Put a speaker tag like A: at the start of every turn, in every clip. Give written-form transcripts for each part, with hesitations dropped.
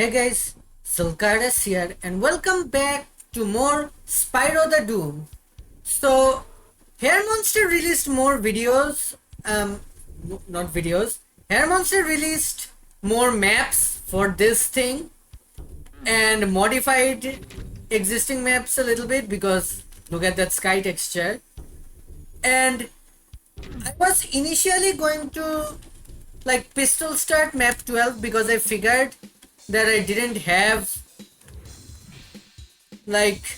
A: Hey guys, Zulk here and welcome back to more Spyro the Doom. So, Hair Monster released more videos, not videos, Hair Monster released more maps for this thing and modified existing maps a little bit because look at that sky texture. And I was initially going to like pistol start map 12 because I figured that I didn't have like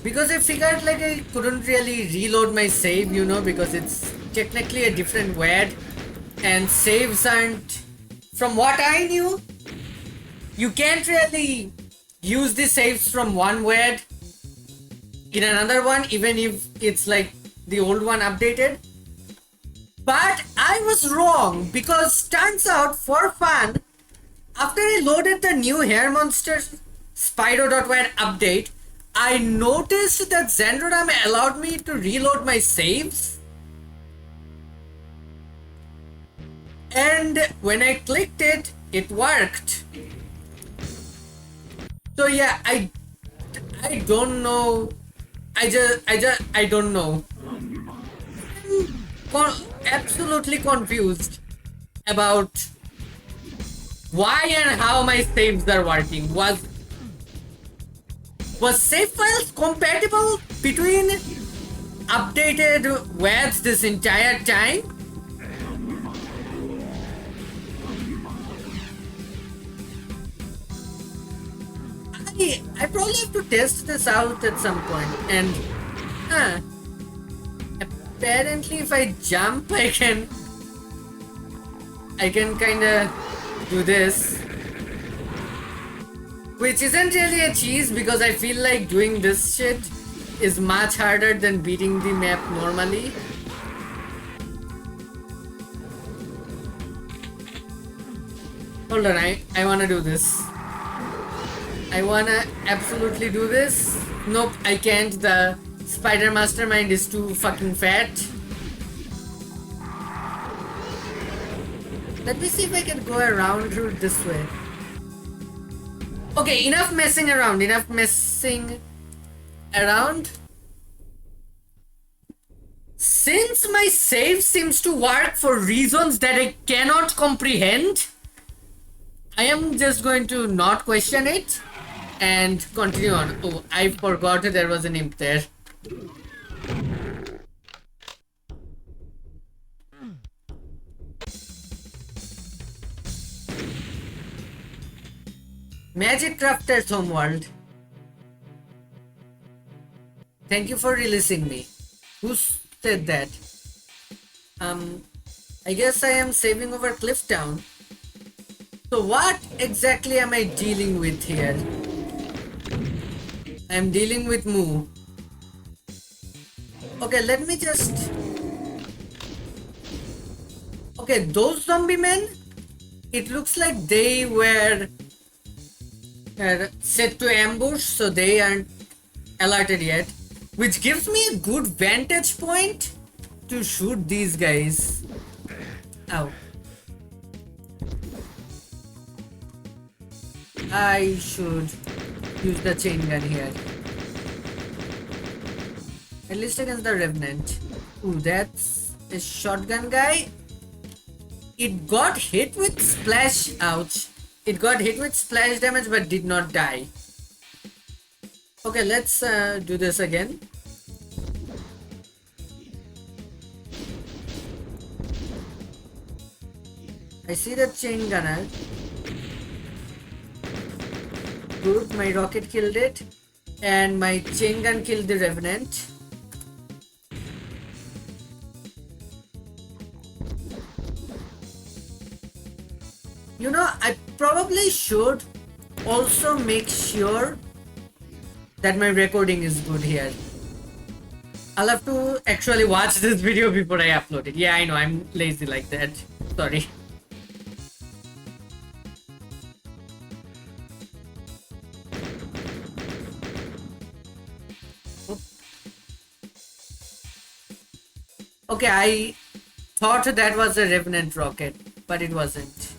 A: because I figured like I couldn't really reload my save, because it's technically a different WAD and saves aren't, from what I knew, you can't really use the saves from one WAD in another one even if it's like the old one updated. But I was wrong because turns out for fun, after I loaded the new Hair Monster Spyro.wad update, I noticed that Zendrodam allowed me to reload my saves. And when I clicked it, it worked. So yeah, I don't know. I don't know. Absolutely confused about why and how my saves are working. Was save files compatible between updated WADs this entire time? I probably have to test this out at some point. And apparently if I jump I can kinda do this, which isn't really a cheese because I feel like doing this shit is much harder than beating the map normally. Hold on, I wanna do this. I wanna absolutely do this. Nope, I can't. The Spider Mastermind is too fucking fat. Let me see if I can go around this way. Okay, enough messing around. Since my save seems to work for reasons that I cannot comprehend, I am just going to not question it and continue on. Oh, I forgot there was an imp there. Magic Crafter's homeworld. Thank you for releasing me. Who said that? I guess I am saving over Clifftown. So what exactly am I dealing with here? I'm dealing with Moo. Okay, let me just... Okay, those zombie men, it looks like they were set to ambush, so they aren't alerted yet, which gives me a good vantage point to shoot these guys. Ow. I should use the chain gun here. At least against the Revenant. Ooh, that's a shotgun guy. It got hit with splash. Ouch. It got hit with splash damage but did not die. Okay, let's do this again. I see the chain gunner. Good, my rocket killed it. And my chain gun killed the Revenant. You know, I probably should also make sure that my recording is good here. I'll have to actually watch this video before I upload it. Yeah, I know, I'm lazy like that. Sorry. Okay, I thought that was a Revenant rocket, but it wasn't.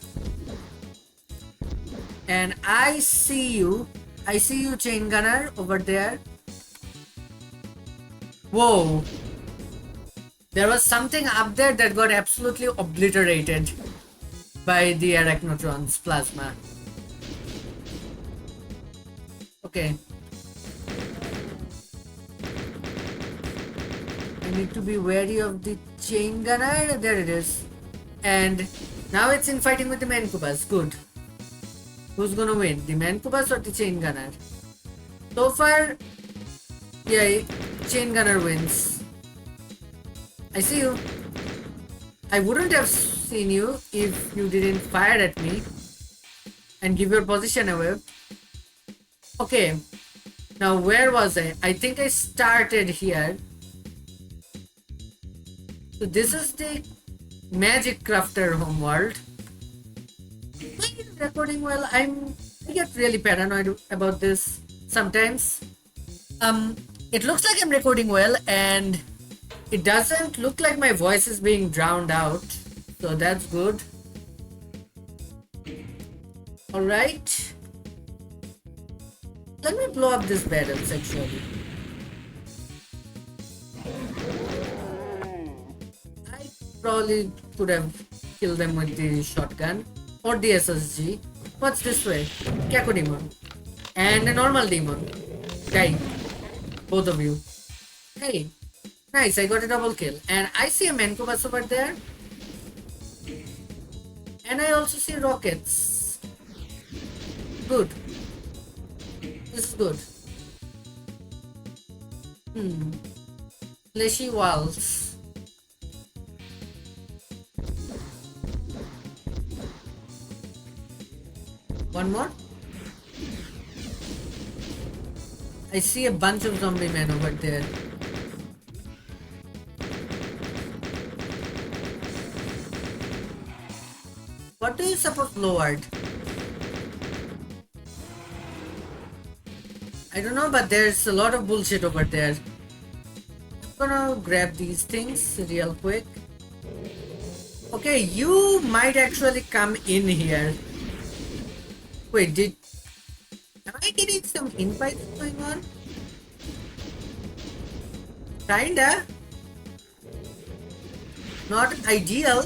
A: And I see you. I see you, chain gunner, over there. Whoa. There was something up there that got absolutely obliterated by the Arachnotron's plasma. Okay. I need to be wary of the chain gunner. There it is. And now it's in fighting with the Mancubus. Good. Who's gonna win? The Mancubus or the chain gunner? So far, yeah, chain gunner wins. I see you. I wouldn't have seen you if you didn't fire at me and give your position away. Okay. Now where was I? I think I started here. So this is the Magic Crafter homeworld. Am I recording well? I get really paranoid about this sometimes. It looks like I'm recording well, and it doesn't look like my voice is being drowned out, so that's good. Alright. Let me blow up this barrels actually. I probably could have killed them with the shotgun or the SSG. What's this way? Kako demon. And a normal demon. Die. Both of you. Hey. Nice, I got a double kill. And I see a Mancubus over there. And I also see rockets. Good. This is good. Fleshy walls. One more. I see a bunch of zombie men over there. What do you suppose lowered? I don't know, but there's a lot of bullshit over there. I'm gonna grab these things real quick. Okay, you might actually come in here. Wait, am I getting some invites going on? Kinda. Not ideal.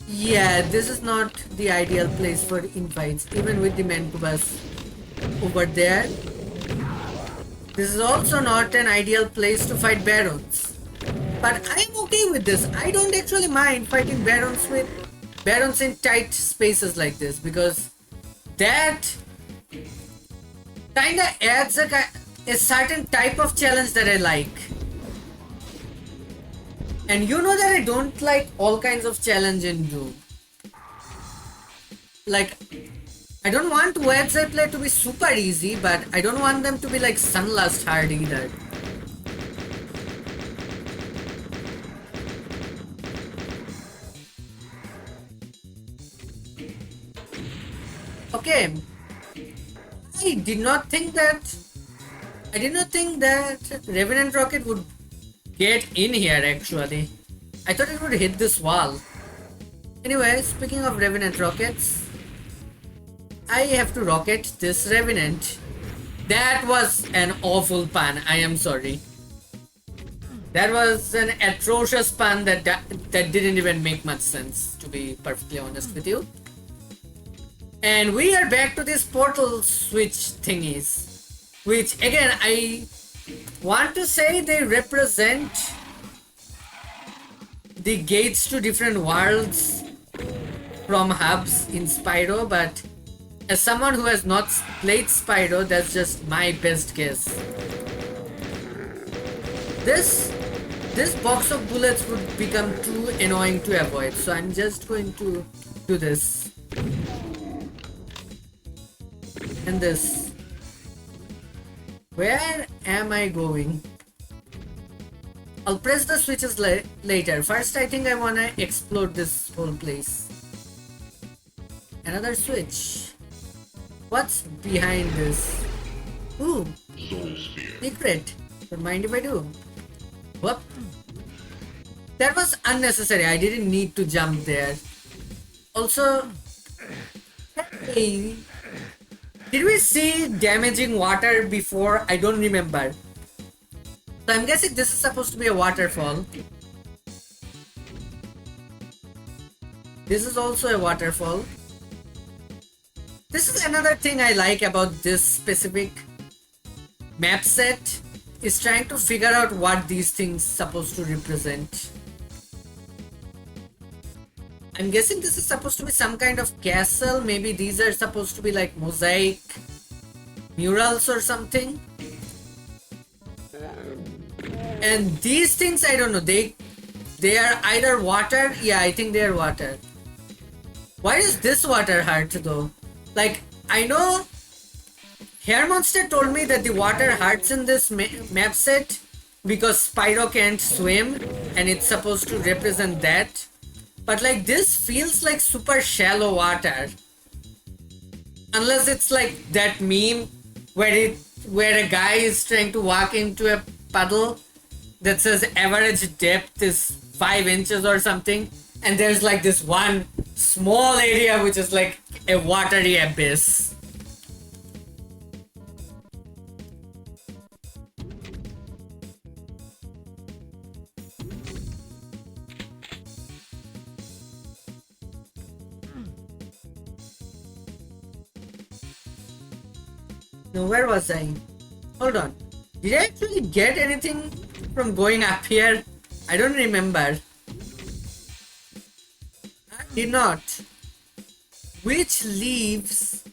A: Yeah, this is not the ideal place for invites, even with the Mancubus over there. This is also not an ideal place to fight Barons. But I'm okay with this. I don't actually mind fighting Barons in tight spaces like this, because that kinda adds a certain type of challenge that I like. And you know that I don't like all kinds of challenge in Doom. Like, I don't want WADs I play to be super easy, but I don't want them to be like Sunlust hard either. Okay. I did not think that Revenant Rocket would get in here actually. I thought it would hit this wall. Anyway, speaking of Revenant Rockets, I have to rocket this Revenant. That was an awful pun, I am sorry. That was an atrocious pun that didn't even make much sense, to be perfectly honest with you. And we are back to these portal switch thingies, which again I want to say they represent the gates to different worlds from hubs in Spyro, but as someone who has not played Spyro, that's just my best guess. This box of bullets would become too annoying to avoid, so I'm just going to do this. And this. Where am I going? I'll press the switches later. First, I think I wanna explore this whole place. Another switch. What's behind this? Ooh, secret. Don't mind if I do. Whoop. That was unnecessary. I didn't need to jump there. Also, hey, did we see damaging water before? I don't remember. So I'm guessing this is supposed to be a waterfall. This is also a waterfall. This is another thing I like about this specific map set, is trying to figure out what these things supposed to represent. I'm guessing this is supposed to be some kind of castle. Maybe these are supposed to be like mosaic murals or something. And these things, I don't know, they are either water. Yeah, I think they are water. Why does this water hurt though? Like, I know Hair Monster told me that the water hurts in this map set because Spyro can't swim and it's supposed to represent that. But like, this feels like super shallow water. Unless it's like that meme where a guy is trying to walk into a puddle that says average depth is 5 inches or something, and there's like this one small area which is like a watery abyss. Now, where was I? Hold on. Did I actually get anything from going up here? I don't remember. I did not. Which leaves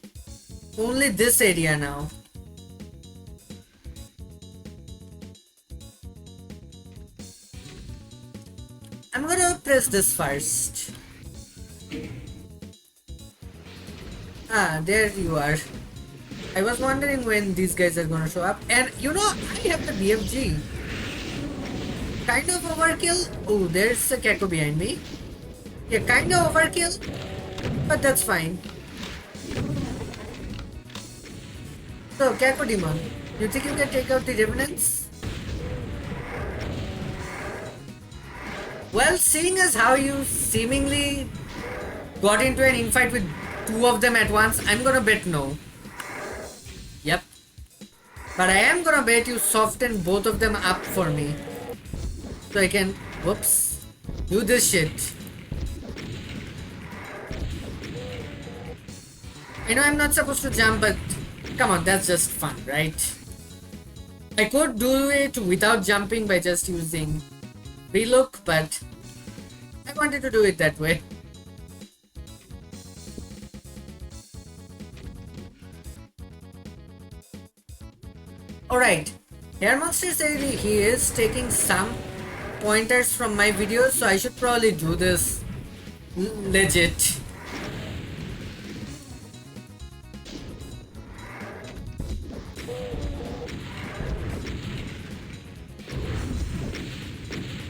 A: only this area now. I'm gonna press this first. Ah, there you are. I was wondering when these guys are gonna show up. And you know, I have the BFG. Kind of overkill. Oh, there's a Keko behind me. Yeah, kind of overkill. But that's fine. So, Keko Demon, you think you can take out the Revenants? Well, seeing as how you seemingly got into an infight with 2 of them at once, I'm gonna bet no. Yep. But I am gonna bet you soften both of them up for me. So I can, whoops, do this shit. I know I'm not supposed to jump, but come on, that's just fun, right? I could do it without jumping by just using relook, but I wanted to do it that way. Alright, Hair Monster said he is taking some pointers from my videos, so I should probably do this legit.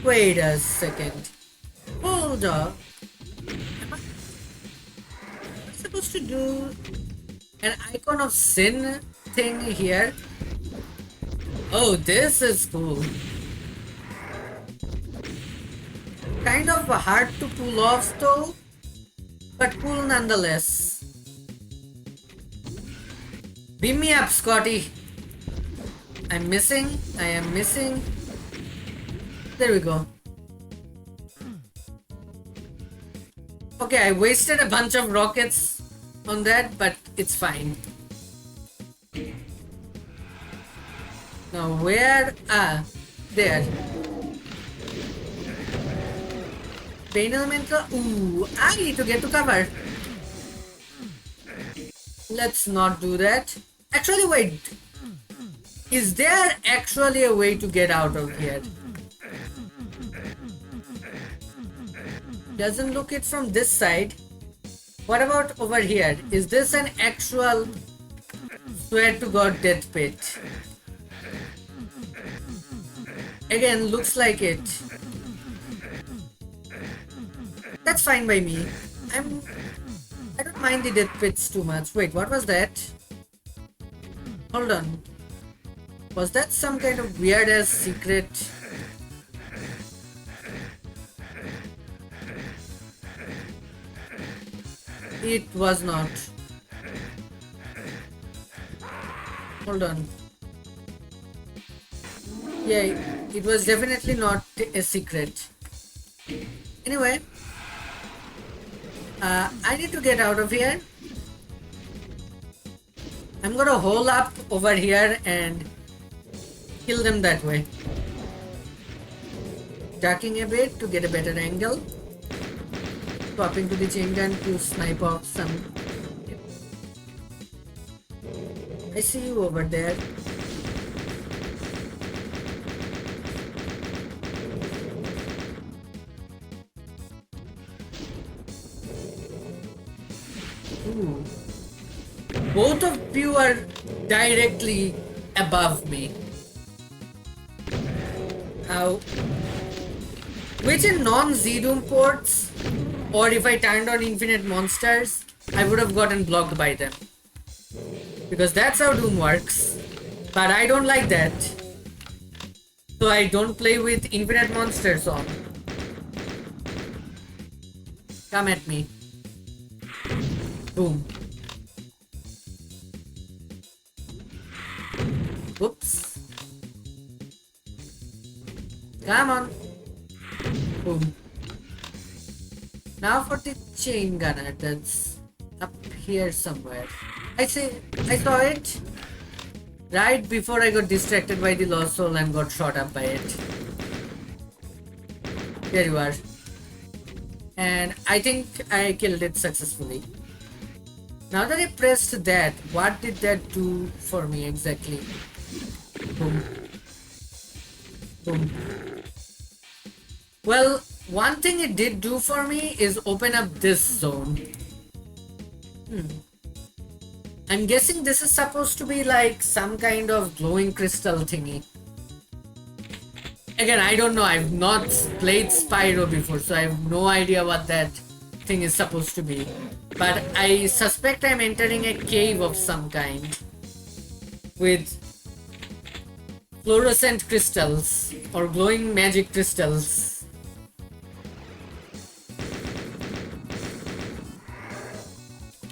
A: Wait a second. Hold up. Am I supposed to do an icon of sin thing here? Oh, this is cool. Kind of hard to pull off though, but cool nonetheless. Beam me up, Scotty. I'm missing. I am missing. There we go. Okay, I wasted a bunch of rockets on that, but it's fine. Now where? Ah, there. Pain elemental. Ooh, I need to get to cover. Let's not do that. Actually, wait. Is there actually a way to get out of here? Doesn't look it from this side. What about over here? Is this an actual swear to God death pit? Again, looks like it. That's fine by me. I don't mind the death pits too much. Wait, what was that? Hold on. Was that some kind of weird ass secret? It was not. Hold on. Yeah, it was definitely not a secret. Anyway, I need to get out of here. I'm gonna hole up over here and kill them that way. Ducking a bit to get a better angle. Swapping to the chain gun to snipe off some. I see you over there. Ooh. Both of you are directly above me. How? Which in non-Z-Doom ports, or if I turned on infinite monsters, I would have gotten blocked by them. Because that's how Doom works. But I don't like that. So I don't play with infinite monsters on. Come at me. Boom. Whoops. Come on. Boom. Now for the chain gunner that's up here somewhere. I saw it right before I got distracted by the lost soul and got shot up by it. There you are. And I think I killed it successfully. Now that I pressed that, what did that do for me exactly? Boom. Boom. Well, one thing it did do for me is open up this zone. I'm guessing this is supposed to be like some kind of glowing crystal thingy. Again, I don't know. I've not played Spyro before, so I have no idea what that thing is supposed to be. But I suspect I'm entering a cave of some kind with fluorescent crystals or glowing magic crystals.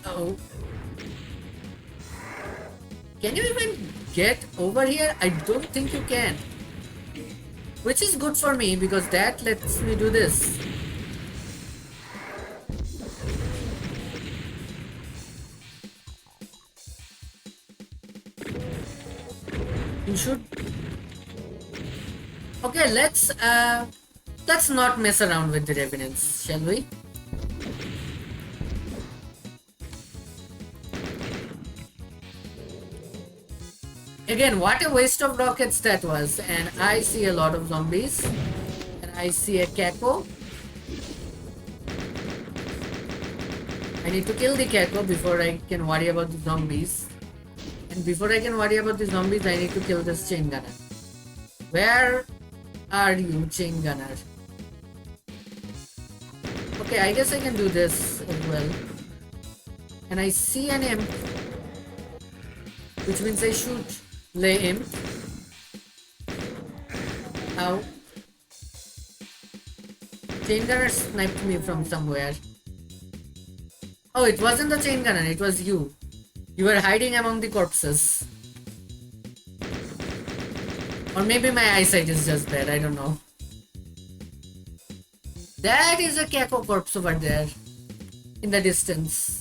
A: Oh. Can you even get over here? I don't think you can. Which is good for me because that lets me do this. You should. Okay, let's not mess around with the revenants, shall we? Again, what a waste of rockets that was. And I see a lot of zombies. And I see a Kako. I need to kill the Kako before I can worry about the zombies. And before I can worry about the zombies, I need to kill this chain gunner. Where are you, chain gunner? Okay, I guess I can do this as well. And I see an imp. Which means I shoot. Lay him. Ow. Chain gunner sniped me from somewhere. Oh, it wasn't the chain gunner, it was you. You were hiding among the corpses. Or maybe my eyesight is just bad, I don't know. That is a Kako corpse over there. In the distance.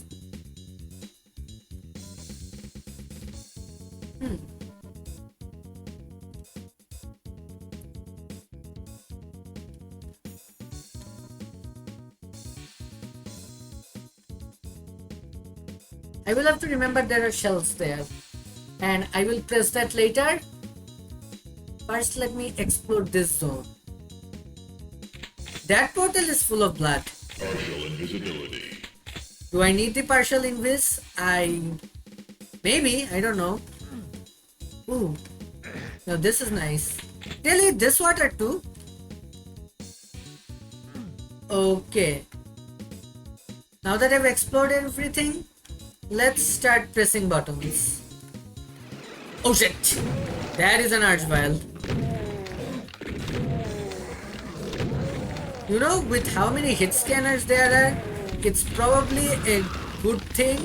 A: I will have to remember there are shells there. And I will press that later. First, let me explore this zone. That portal is full of blood.
B: Partial invisibility.
A: Do I need the partial invis? Maybe, I don't know. Ooh. Now this is nice. Really? This water too? Okay. Now that I've explored everything, let's start pressing buttons. Oh shit! That is an archvile. You know, with how many hit scanners there are, it's probably a good thing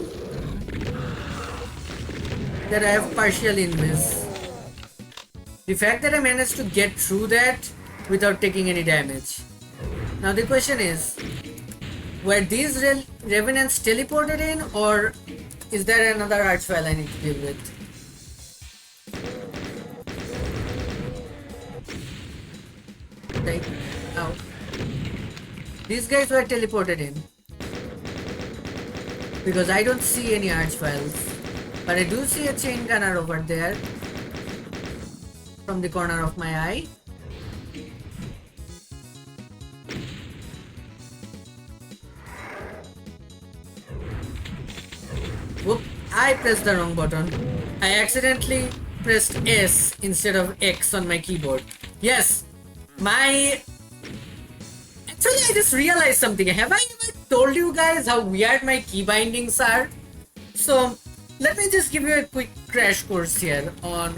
A: that I have partial invis. The fact that I managed to get through that without taking any damage. Now the question is, were these revenants teleported in, or is there another archvile I need to deal with? Like, now, these guys were teleported in because I don't see any archviles, but I do see a chain gunner over there from the corner of my eye. Whoop, I pressed the wrong button. I accidentally pressed S instead of X on my keyboard. Yes, actually I just realized something. Have I ever told you guys how weird my key bindings are? So let me just give you a quick crash course here on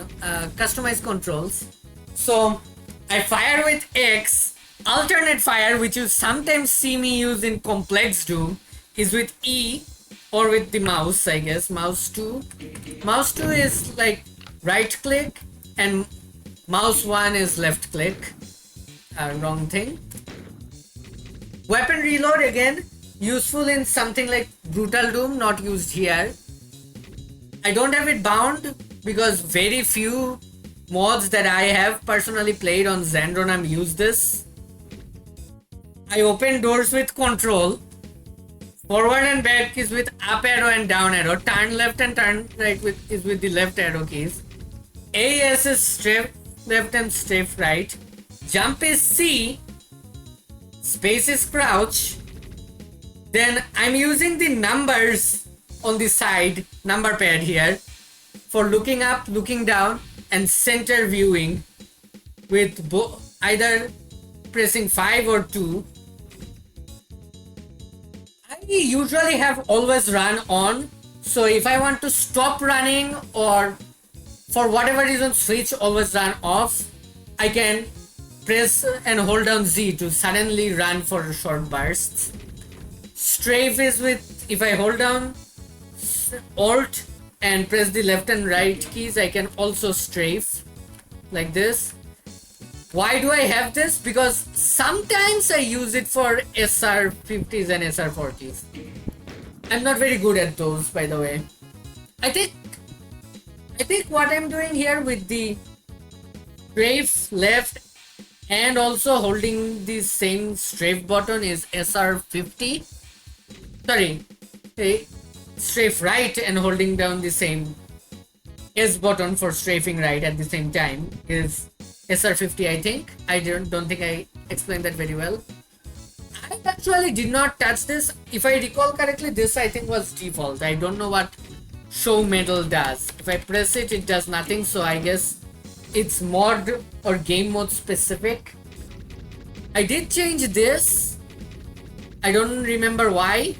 A: customized controls. So I fire with X. Alternate fire, which you sometimes see me use in Complex Doom, is with E or with the mouse, I guess. Mouse 2. Mouse 2 is like right click and mouse 1 is left click. Wrong thing. Weapon reload, again, useful in something like Brutal Doom, not used here. I don't have it bound because very few mods that I have personally played on Xandronam use this. I open doors with control. Forward and back is with up arrow and down arrow. Turn left and turn right is with the left arrow keys. AS is strafe left and strafe right. Jump is C. Space is crouch. Then I'm using the numbers on the side, number pad here, for looking up, looking down, and center viewing with either pressing 5 or 2. I usually have always run on, so if I want to stop running or for whatever reason switch always run off, I can press and hold down Z to suddenly run for short bursts. Strafe is with, if I hold down Alt and press the left and right keys, I can also strafe like this. Why do I have this? Because sometimes I use it for SR50s and SR40s. I'm not very good at those, by the way. I think what I'm doing here with the strafe left and also holding the same strafe button is SR50. Sorry, strafe right and holding down the same S button for strafing right at the same time is SR50, I think. I don't think I explained that very well. I actually did not touch this. If I recall correctly, this I think was default. I don't know what show medal does. If I press it, it does nothing. So I guess it's mod or game mode specific. I did change this. I don't remember why.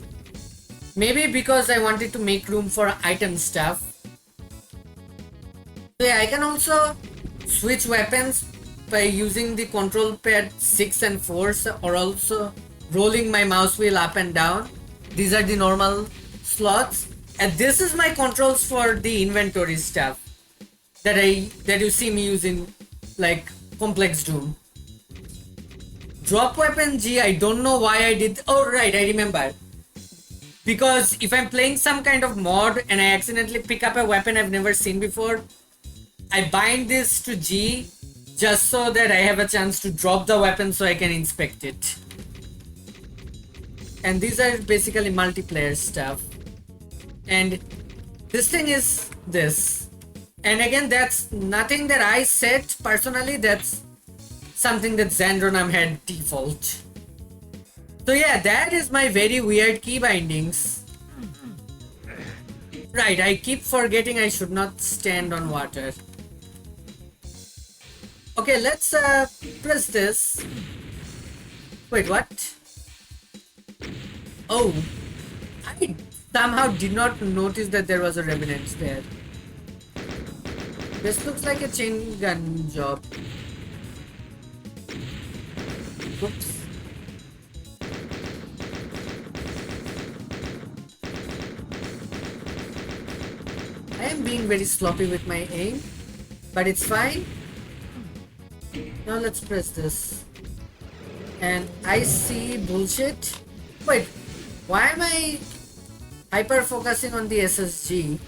A: Maybe because I wanted to make room for item stuff. So yeah, I can also switch weapons by using the control pad 6 and 4 or also rolling my mouse wheel up and down. These are the normal slots, and this is my controls for the inventory stuff that you see me using like Complex Doom. Drop weapon G, I don't know why I did. Oh right, I remember. Because if I'm playing some kind of mod and I accidentally pick up a weapon I've never seen before, I bind this to G just so that I have a chance to drop the weapon so I can inspect it. And these are basically multiplayer stuff. And this thing is this. And again, that's nothing that I set personally, that's something that Xandronam had default. So yeah, that is my very weird key bindings. Right, I keep forgetting I should not stand on water. Okay, let's press this. Wait, what? Oh, I somehow did not notice that there was a revenant there. This looks like a chain gun job. Oops. am being very sloppy with my aim, but it's fine. Now let's press this. And I see bullshit. Wait, why am I hyper focusing on the SSG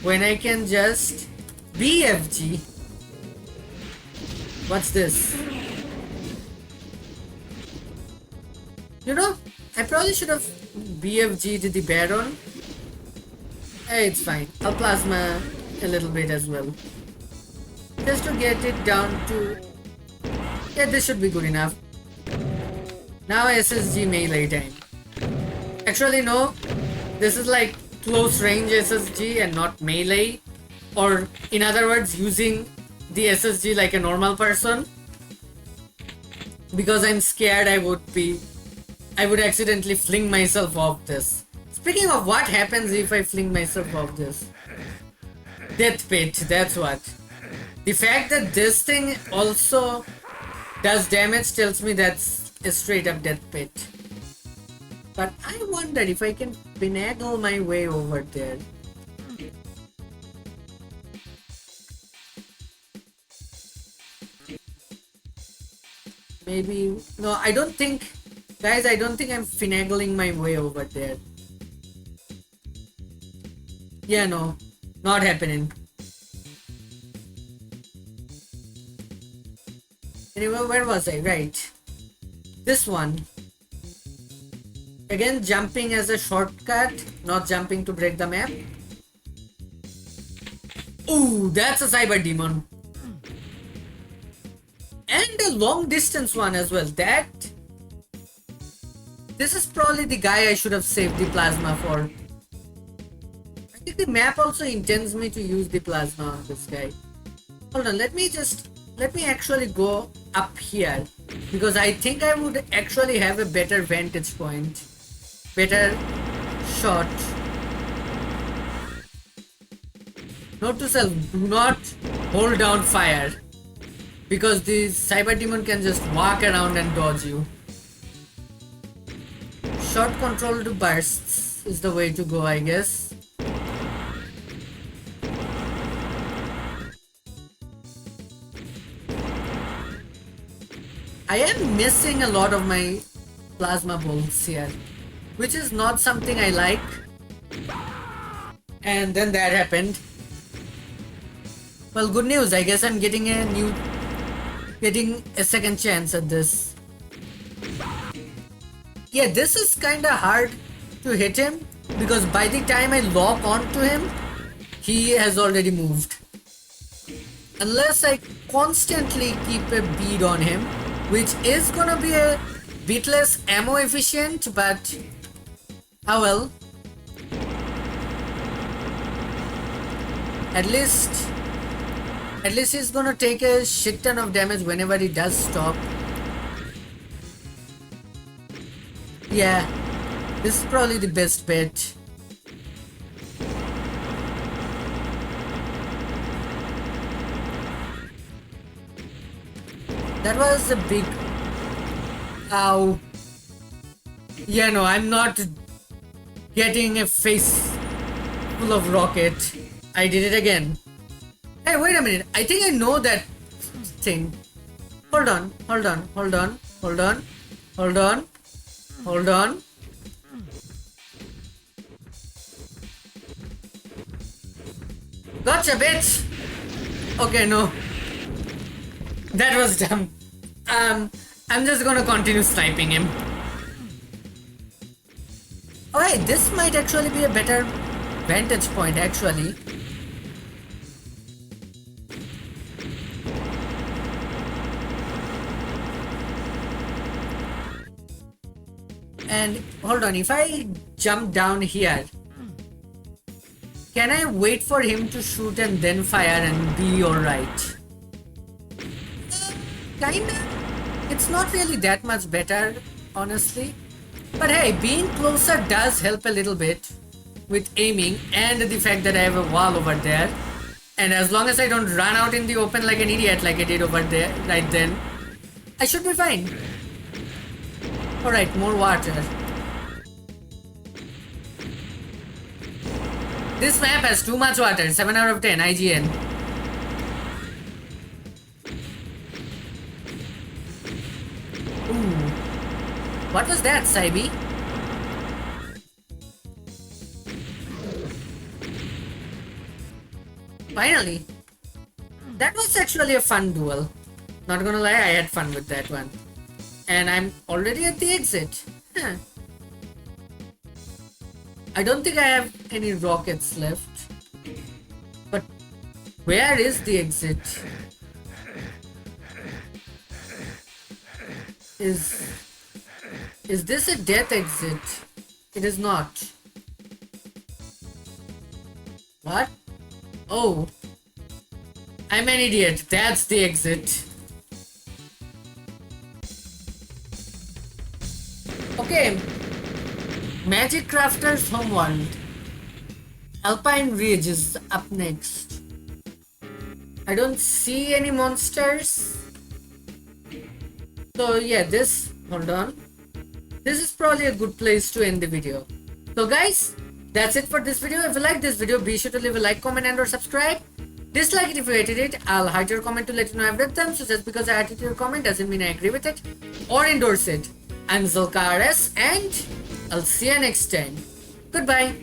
A: when I can just BFG? What's this? You know, I probably should have BFG'd the Baron. Hey, it's fine. I'll plasma a little bit as well. Just to get it down to... Yeah, this should be good enough. Now SSG melee time. Actually, no. This is like close range SSG and not melee. Or, in other words, using the SSG like a normal person. Because I'm scared I would accidentally fling myself off this. Speaking of what happens if I fling myself off this. Death pit, that's what. The fact that this thing also does damage tells me that's a straight up death pit. But I wonder if I can finagle my way over there. Maybe... No, I don't think... Guys, I don't think I'm finagling my way over there. Yeah, no. Not happening. Anyway, where was I? Right. This one. Again, jumping as a shortcut, not jumping to break the map. Ooh, that's a cyber demon. And a long distance one as well. This is probably the guy I should have saved the plasma for. I think the map also intends me to use the plasma on this guy. Hold on, let me actually go up here. Because I think I would actually have a better vantage point. Better shot. Note to self, do not hold down fire. Because the cyber demon can just walk around and dodge you. Short controlled bursts is the way to go, I guess. I am missing a lot of my plasma bolts here, which is not something I like. And then that happened. Well, good news. I guess I'm getting a second chance at this. Yeah, this is kinda hard to hit him because by the time I lock onto him, he has already moved. Unless I constantly keep a bead on him, which is gonna be a bit less ammo efficient, but oh well. At least he's gonna take a shit ton of damage whenever he does stop. Yeah, this is probably the best bet. That was a big... Ow. Yeah, no, I'm not getting a face full of rocket. I did it again. Hey, wait a minute. I think I know that thing. Hold on. Gotcha, bitch! Okay, no. That was dumb. I'm just gonna continue sniping him. Alright, this might actually be a better vantage point, actually. And hold on, if I jump down here, can I wait for him to shoot and then fire and be alright? Kinda. It's not really that much better, honestly. But hey, being closer does help a little bit with aiming and the fact that I have a wall over there. And as long as I don't run out in the open like an idiot like I did over there right then, I should be fine. Alright, more water. This map has too much water. 7 out of 10. IGN. Ooh. What was that, Saibi? Finally. That was actually a fun duel. Not gonna lie, I had fun with that one. And I'm already at the exit. Huh. I don't think I have any rockets left. But where is the exit? Is this a death exit? It is not. What? Oh. I'm an idiot. That's the exit. Okay. Magic Crafter's Homeworld. Alpine Ridge is up next. I don't see any monsters. So yeah, hold on. This is probably a good place to end the video. So guys, that's it for this video. If you like this video, be sure to leave a like, comment and or subscribe. Dislike it if you hated it. I'll hide your comment to let you know I've read them. So just because I added your comment doesn't mean I agree with it or endorse it. I'm Zulk RS and I'll see you next time. Goodbye.